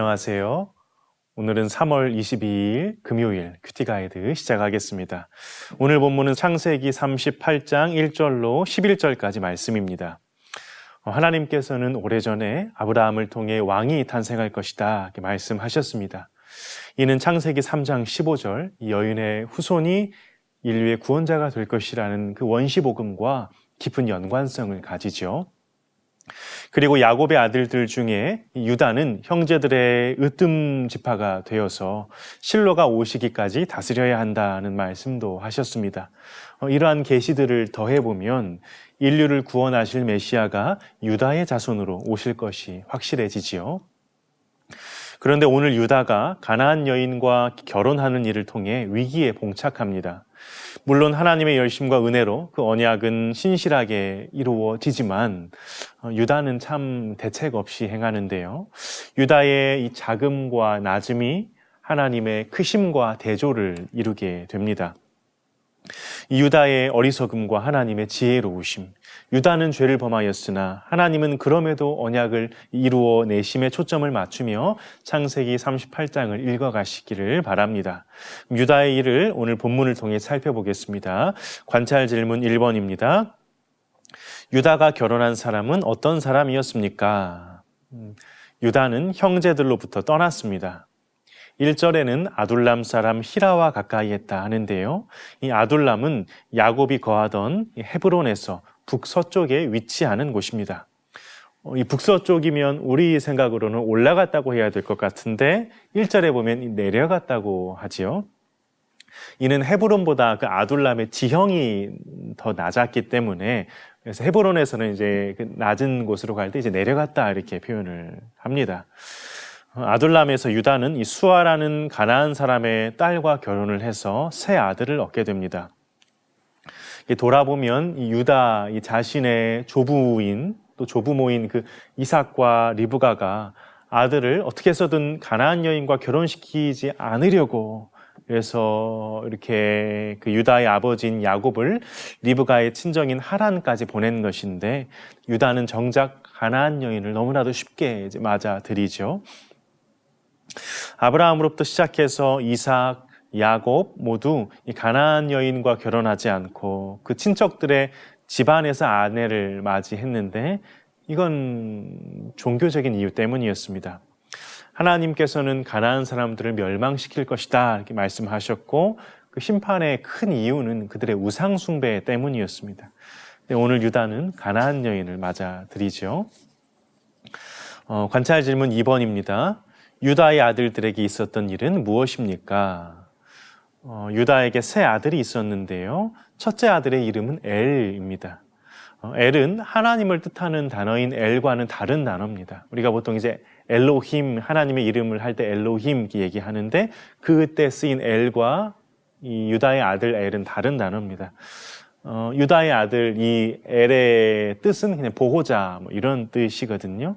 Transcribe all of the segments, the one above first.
안녕하세요. 오늘은 3월 22일 금요일 큐티 가이드 시작하겠습니다. 오늘 본문은 창세기 38장 1절로 11절까지 말씀입니다. 하나님께서는 오래전에 아브라함을 통해 왕이 탄생할 것이다 이렇게 말씀하셨습니다. 이는 창세기 3장 15절 이 여인의 후손이 인류의 구원자가 될 것이라는 그 원시복음과 깊은 연관성을 가지죠. 그리고 야곱의 아들들 중에 유다는 형제들의 으뜸 지파가 되어서 실로가 오시기까지 다스려야 한다는 말씀도 하셨습니다. 이러한 계시들을 더해보면 인류를 구원하실 메시아가 유다의 자손으로 오실 것이 확실해지지요. 그런데 오늘 유다가 가나안 여인과 결혼하는 일을 통해 위기에 봉착합니다. 물론 하나님의 열심과 은혜로 그 언약은 신실하게 이루어지지만 유다는 참 대책 없이 행하는데요. 유다의 이 자금과 낮음이 하나님의 크심과 대조를 이루게 됩니다. 이 유다의 어리석음과 하나님의 지혜로우심, 유다는 죄를 범하였으나 하나님은 그럼에도 언약을 이루어 내심에 초점을 맞추며 창세기 38장을 읽어가시기를 바랍니다. 유다의 일을 오늘 본문을 통해 살펴보겠습니다. 관찰 질문 1번입니다. 유다가 결혼한 사람은 어떤 사람이었습니까? 유다는 형제들로부터 떠났습니다. 1절에는 아둘람 사람 히라와 가까이 했다 하는데요. 이 아둘람은 야곱이 거하던 헤브론에서 북서쪽에 위치하는 곳입니다. 이 북서쪽이면 우리 생각으로는 올라갔다고 해야 될 것 같은데 1절에 보면 내려갔다고 하지요. 이는 헤브론보다 그 아둘람의 지형이 더 낮았기 때문에 그래서 헤브론에서는 이제 그 낮은 곳으로 갈 때 이제 내려갔다 이렇게 표현을 합니다. 아둘람에서 유다는 이 수아라는 가나안 사람의 딸과 결혼을 해서 새 아들을 얻게 됩니다. 돌아보면 이 유다 이 자신의 조부인 또 조부모인 그 이삭과 리브가가 아들을 어떻게 해서든 가나안 여인과 결혼시키지 않으려고 그래서 이렇게 그 유다의 아버지인 야곱을 리브가의 친정인 하란까지 보낸 것인데 유다는 정작 가나안 여인을 너무나도 쉽게 이제 맞아들이죠. 아브라함으로부터 시작해서 이삭, 야곱 모두 이 가나안 여인과 결혼하지 않고 그 친척들의 집안에서 아내를 맞이했는데 이건 종교적인 이유 때문이었습니다. 하나님께서는 가나안 사람들을 멸망시킬 것이다 이렇게 말씀하셨고 그 심판의 큰 이유는 그들의 우상 숭배 때문이었습니다. 오늘 유다는 가나안 여인을 맞아들이죠. 관찰 질문 2번입니다. 유다의 아들들에게 있었던 일은 무엇입니까? 유다에게 세 아들이 있었는데요. 첫째 아들의 이름은 엘입니다. 엘은 하나님을 뜻하는 단어인 엘과는 다른 단어입니다. 우리가 보통 이제 엘로힘, 하나님의 이름을 할 때 엘로힘 얘기하는데 그때 쓰인 엘과 이 유다의 아들 엘은 다른 단어입니다. 유다의 아들 이 엘의 뜻은 그냥 보호자 뭐 이런 뜻이거든요.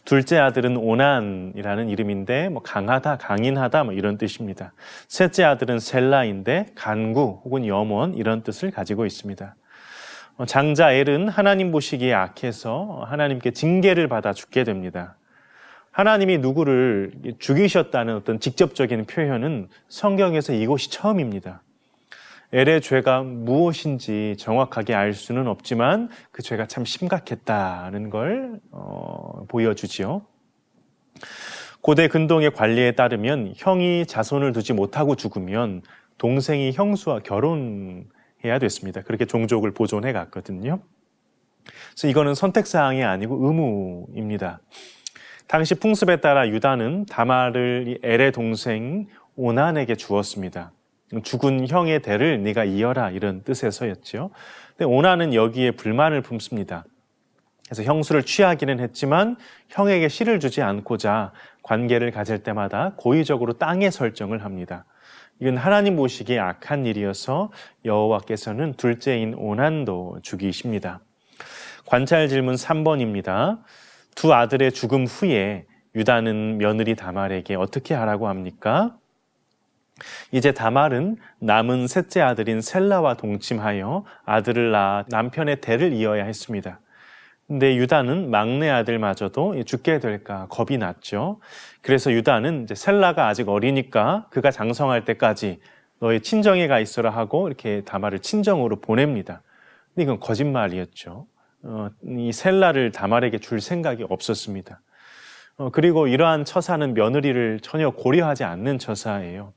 둘째 아들은 오난이라는 이름인데 강하다, 강인하다 이런 뜻입니다. 셋째 아들은 셀라인데 간구 혹은 염원 이런 뜻을 가지고 있습니다. 장자 엘은 하나님 보시기에 악해서 하나님께 징계를 받아 죽게 됩니다. 하나님이 누구를 죽이셨다는 어떤 직접적인 표현은 성경에서 이곳이 처음입니다. 엘의 죄가 무엇인지 정확하게 알 수는 없지만 그 죄가 참 심각했다는 걸 보여주지요. 고대 근동의 관리에 따르면 형이 자손을 두지 못하고 죽으면 동생이 형수와 결혼해야 됐습니다. 그렇게 종족을 보존해 갔거든요. 그래서 이거는 선택사항이 아니고 의무입니다. 당시 풍습에 따라 유다는 다말을 엘의 동생 오난에게 주었습니다. 죽은 형의 대를 네가 이어라 이런 뜻에서였죠. 근데 오난은 여기에 불만을 품습니다. 그래서 형수를 취하기는 했지만 형에게 씨를 주지 않고자 관계를 가질 때마다 고의적으로 땅에 설정을 합니다. 이건 하나님 보시기에 악한 일이어서 여호와께서는 둘째인 오난도 죽이십니다. 관찰 질문 3번입니다. 두 아들의 죽음 후에 유다는 며느리 다말에게 어떻게 하라고 합니까? 이제 다말은 남은 셋째 아들인 셀라와 동침하여 아들을 낳아 남편의 대를 이어야 했습니다. 근데 유다는 막내 아들마저도 죽게 될까 겁이 났죠. 그래서 유다는 이제 셀라가 아직 어리니까 그가 장성할 때까지 너의 친정에 가 있어라 하고 이렇게 다말을 친정으로 보냅니다. 근데 이건 거짓말이었죠. 이 셀라를 다말에게 줄 생각이 없었습니다. 그리고 이러한 처사는 며느리를 전혀 고려하지 않는 처사예요.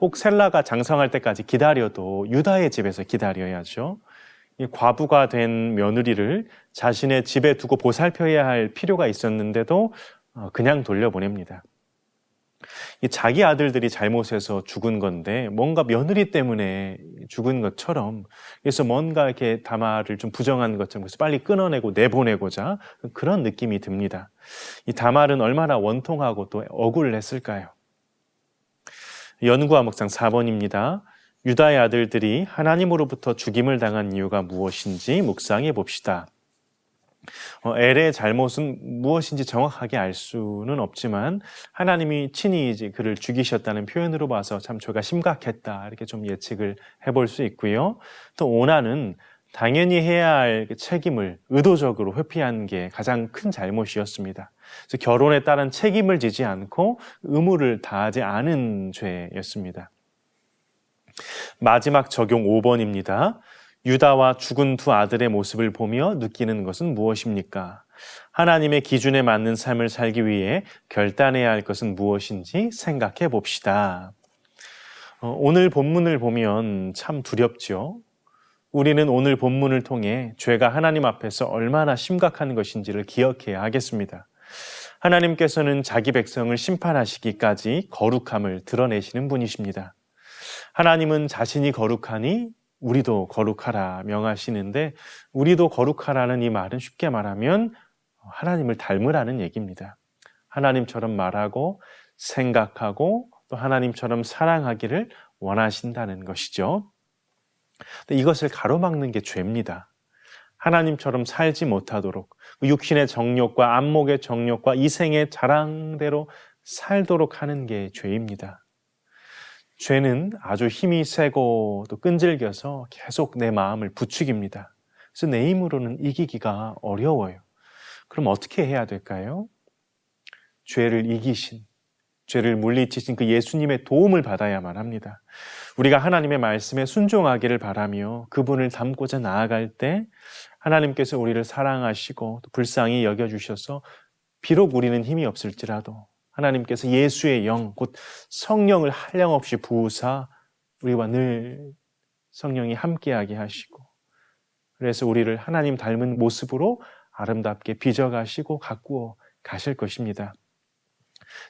혹 셀라가 장성할 때까지 기다려도 유다의 집에서 기다려야죠. 이 과부가 된 며느리를 자신의 집에 두고 보살펴야 할 필요가 있었는데도 그냥 돌려보냅니다. 이 자기 아들들이 잘못해서 죽은 건데 뭔가 며느리 때문에 죽은 것처럼, 그래서 뭔가 이렇게 다말을 좀 부정한 것처럼 그래서 빨리 끊어내고 내보내고자 그런 느낌이 듭니다. 이 다말은 얼마나 원통하고 또 억울했을까요? 연구와 묵상 4번입니다. 유다의 아들들이 하나님으로부터 죽임을 당한 이유가 무엇인지 묵상해 봅시다. 엘의 잘못은 무엇인지 정확하게 알 수는 없지만 하나님이 친히 이제 그를 죽이셨다는 표현으로 봐서 참 죄가 심각했다, 이렇게 좀 예측을 해볼 수 있고요. 또 오나는 당연히 해야 할 책임을 의도적으로 회피한 게 가장 큰 잘못이었습니다. 그래서 결혼에 따른 책임을 지지 않고 의무를 다하지 않은 죄였습니다. 마지막 적용 5번입니다. 유다와 죽은 두 아들의 모습을 보며 느끼는 것은 무엇입니까? 하나님의 기준에 맞는 삶을 살기 위해 결단해야 할 것은 무엇인지 생각해 봅시다. 오늘 본문을 보면 참 두렵죠. 우리는 오늘 본문을 통해 죄가 하나님 앞에서 얼마나 심각한 것인지를 기억해야 하겠습니다. 하나님께서는 자기 백성을 심판하시기까지 거룩함을 드러내시는 분이십니다. 하나님은 자신이 거룩하니 우리도 거룩하라 명하시는데, 우리도 거룩하라는 이 말은 쉽게 말하면 하나님을 닮으라는 얘기입니다. 하나님처럼 말하고 생각하고 또 하나님처럼 사랑하기를 원하신다는 것이죠. 근데 이것을 가로막는 게 죄입니다. 하나님처럼 살지 못하도록 육신의 정욕과 안목의 정욕과 이생의 자랑대로 살도록 하는 게 죄입니다. 죄는 아주 힘이 세고 또 끈질겨서 계속 내 마음을 부추깁니다. 그래서 내 힘으로는 이기기가 어려워요. 그럼 어떻게 해야 될까요? 죄를 이기신, 죄를 물리치신 그 예수님의 도움을 받아야만 합니다. 우리가 하나님의 말씀에 순종하기를 바라며 그분을 닮고자 나아갈 때 하나님께서 우리를 사랑하시고 또 불쌍히 여겨주셔서 비록 우리는 힘이 없을지라도 하나님께서 예수의 영, 곧 성령을 한량없이 부으사 우리와 늘 성령이 함께하게 하시고, 그래서 우리를 하나님 닮은 모습으로 아름답게 빚어가시고 가꾸어 가실 것입니다.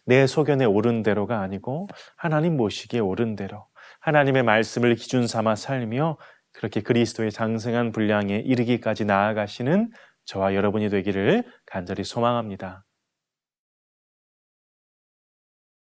내 소견에 옳은 대로가 아니고 하나님 보시기에 옳은 대로 하나님의 말씀을 기준 삼아 살며 그렇게 그리스도의 장성한 분량에 이르기까지 나아가시는 저와 여러분이 되기를 간절히 소망합니다.